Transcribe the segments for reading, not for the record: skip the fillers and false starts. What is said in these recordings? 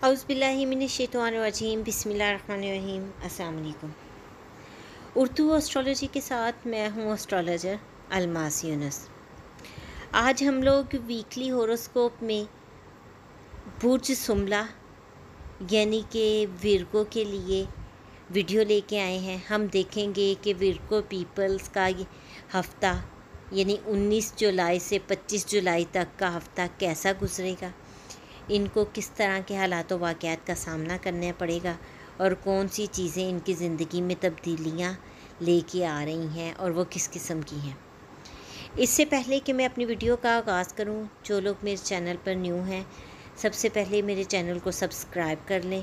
اعوذ باللہ من الشیطان الرجیم، بسم اللہ الرحمن الرحیم۔ السلام علیکم۔ اردو اسٹرالوجی کے ساتھ میں ہوں اسٹرالوجر الماس یونس۔ آج ہم لوگ ویکلی ہوروسکوپ میں برج سملہ یعنی کہ ورگو کے لیے ویڈیو لے کے آئے ہیں۔ ہم دیکھیں گے کہ ورگو پیپلز کا ہفتہ یعنی 19 جولائی سے 25 جولائی تک کا ہفتہ کیسا گزرے گا، ان کو کس طرح کے حالات و واقعات کا سامنا کرنا پڑے گا اور کون سی چیزیں ان کی زندگی میں تبدیلیاں لے کے آ رہی ہیں اور وہ کس قسم کی ہیں۔ اس سے پہلے کہ میں اپنی ویڈیو کا آغاز کروں، جو لوگ میرے چینل پر نیو ہیں سب سے پہلے میرے چینل کو سبسکرائب کر لیں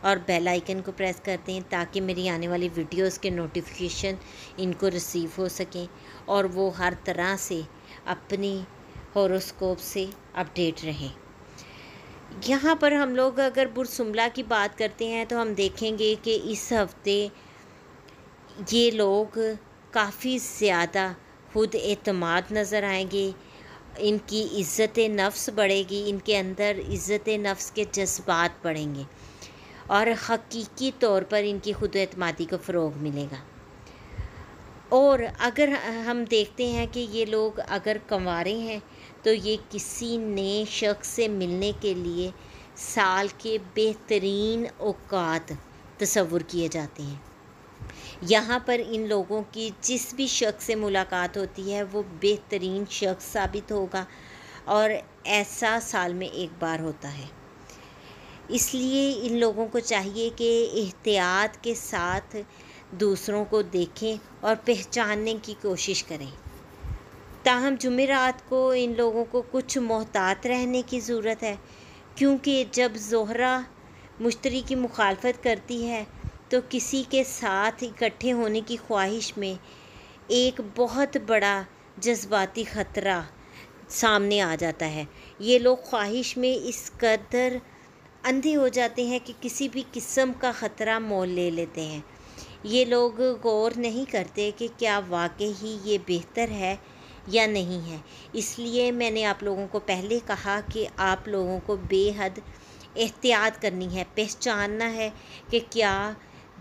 اور بیل آئیکن کو پریس کر دیں تاکہ میری آنے والی ویڈیوز کے نوٹیفیکیشن ان کو ریسیو ہو سکیں اور وہ ہر طرح سے اپنی ہوروسکوپ سے اپڈیٹ رہیں۔ یہاں پر ہم لوگ اگر برج سملہ کی بات کرتے ہیں تو ہم دیکھیں گے کہ اس ہفتے یہ لوگ کافی زیادہ خود اعتماد نظر آئیں گے، ان کی عزت نفس بڑھے گی، ان کے اندر عزت نفس کے جذبات بڑھیں گے اور حقیقی طور پر ان کی خود اعتمادی کو فروغ ملے گا۔ اور اگر ہم دیکھتے ہیں کہ یہ لوگ اگر کنوارے ہیں تو یہ کسی نئے شخص سے ملنے کے لیے سال کے بہترین اوقات تصور کیے جاتے ہیں۔ یہاں پر ان لوگوں کی جس بھی شخص سے ملاقات ہوتی ہے وہ بہترین شخص ثابت ہوگا اور ایسا سال میں ایک بار ہوتا ہے۔ اس لیے ان لوگوں کو چاہیے کہ احتیاط کے ساتھ دوسروں کو دیکھیں اور پہچاننے کی کوشش کریں۔ تاہم جمعرات کو ان لوگوں کو کچھ محتاط رہنے کی ضرورت ہے، کیونکہ جب زہرہ مشتری کی مخالفت کرتی ہے تو کسی کے ساتھ اکٹھے ہونے کی خواہش میں ایک بہت بڑا جذباتی خطرہ سامنے آ جاتا ہے۔ یہ لوگ خواہش میں اس قدر اندھے ہو جاتے ہیں کہ کسی بھی قسم کا خطرہ مول لے لیتے ہیں۔ یہ لوگ غور نہیں کرتے کہ کیا واقعی ہی یہ بہتر ہے یا نہیں ہے۔ اس لیے میں نے آپ لوگوں کو پہلے کہا کہ آپ لوگوں کو بے حد احتیاط کرنی ہے، پہچاننا ہے کہ کیا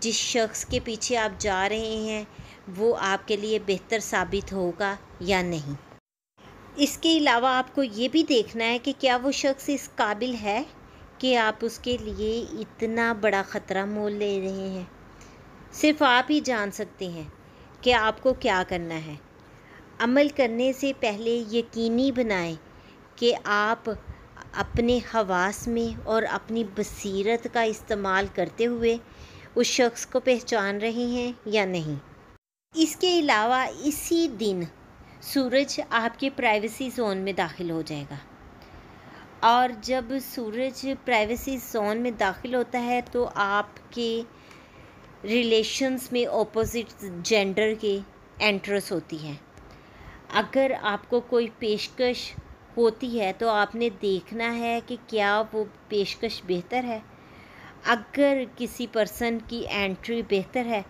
جس شخص کے پیچھے آپ جا رہے ہیں وہ آپ کے لیے بہتر ثابت ہوگا یا نہیں۔ اس کے علاوہ آپ کو یہ بھی دیکھنا ہے کہ کیا وہ شخص اس قابل ہے کہ آپ اس کے لیے اتنا بڑا خطرہ مول لے رہے ہیں۔ صرف آپ ہی جان سکتے ہیں کہ آپ کو کیا کرنا ہے۔ عمل کرنے سے پہلے یقینی بنائیں کہ آپ اپنے حواس میں اور اپنی بصیرت کا استعمال کرتے ہوئے اس شخص کو پہچان رہے ہیں یا نہیں۔ اس کے علاوہ اسی دن سورج آپ کے پرائیویسی زون میں داخل ہو جائے گا، اور جب سورج پرائیویسی زون میں داخل ہوتا ہے تو آپ کے ریلیشنز میں اپوزٹ جینڈر کے انٹرس ہوتی ہیں۔ اگر آپ کو کوئی پیشکش ہوتی ہے تو آپ نے دیکھنا ہے کہ کیا وہ پیشکش بہتر ہے۔ اگر کسی پرسن کی انٹری بہتر ہے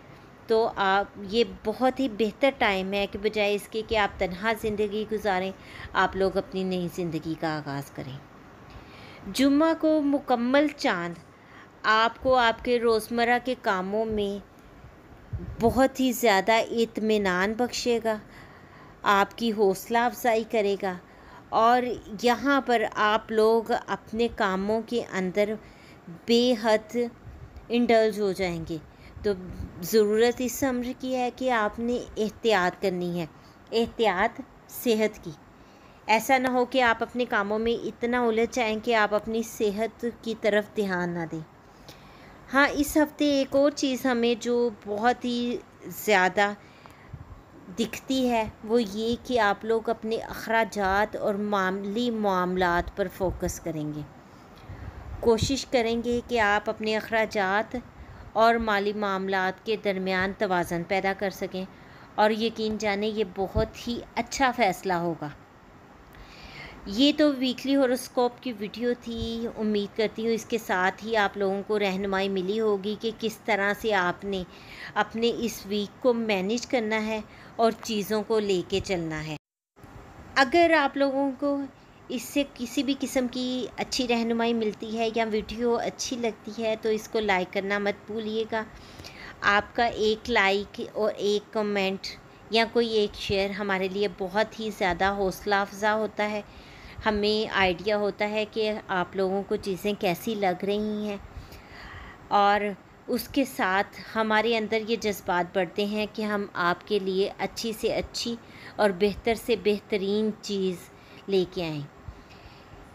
تو یہ بہت ہی بہتر ٹائم ہے کہ بجائے اس کے کہ آپ تنہا زندگی گزاریں، آپ لوگ اپنی نئی زندگی کا آغاز کریں۔ جمعہ کو مکمل چاند آپ کو آپ کے روزمرہ کے کاموں میں بہت ہی زیادہ اطمینان بخشے گا، آپ کی حوصلہ افزائی کرے گا اور یہاں پر آپ لوگ اپنے کاموں کے اندر بے حد انڈلج ہو جائیں گے۔ تو ضرورت اس امر کی ہے کہ آپ نے احتیاط کرنی ہے، احتیاط صحت کی۔ ایسا نہ ہو کہ آپ اپنے کاموں میں اتنا الجھ جائیں کہ آپ اپنی صحت کی طرف دھیان نہ دیں۔ ہاں، اس ہفتے ایک اور چیز ہمیں جو بہت ہی زیادہ دکھتی ہے وہ یہ کہ آپ لوگ اپنے اخراجات اور مالی معاملات پر فوکس کریں گے۔ کوشش کریں گے کہ آپ اپنے اخراجات اور مالی معاملات کے درمیان توازن پیدا کر سکیں، اور یقین جانیں یہ بہت ہی اچھا فیصلہ ہوگا۔ یہ تو ویکلی ہوروسکوپ کی ویڈیو تھی۔ امید کرتی ہوں اس کے ساتھ ہی آپ لوگوں کو رہنمائی ملی ہوگی کہ کس طرح سے آپ نے اپنے اس ویک کو مینیج کرنا ہے اور چیزوں کو لے کے چلنا ہے۔ اگر آپ لوگوں کو اس سے کسی بھی قسم کی اچھی رہنمائی ملتی ہے یا ویڈیو اچھی لگتی ہے تو اس کو لائک کرنا مت بھولیے گا۔ آپ کا ایک لائک اور ایک کمنٹ یا کوئی ایک شیئر ہمارے لیے بہت ہی زیادہ حوصلہ افزا ہوتا ہے، ہمیں آئیڈیا ہوتا ہے کہ آپ لوگوں کو چیزیں کیسی لگ رہی ہیں، اور اس کے ساتھ ہمارے اندر یہ جذبات بڑھتے ہیں کہ ہم آپ کے لیے اچھی سے اچھی اور بہتر سے بہترین چیز لے کے آئیں۔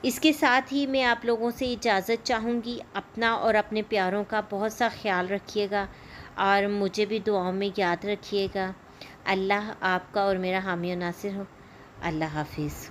اس کے ساتھ ہی میں آپ لوگوں سے اجازت چاہوں گی۔ اپنا اور اپنے پیاروں کا بہت سا خیال رکھیے گا اور مجھے بھی دعاؤں میں یاد رکھیے گا۔ اللہ آپ کا اور میرا حامی و ناصر ہو۔ اللہ حافظ۔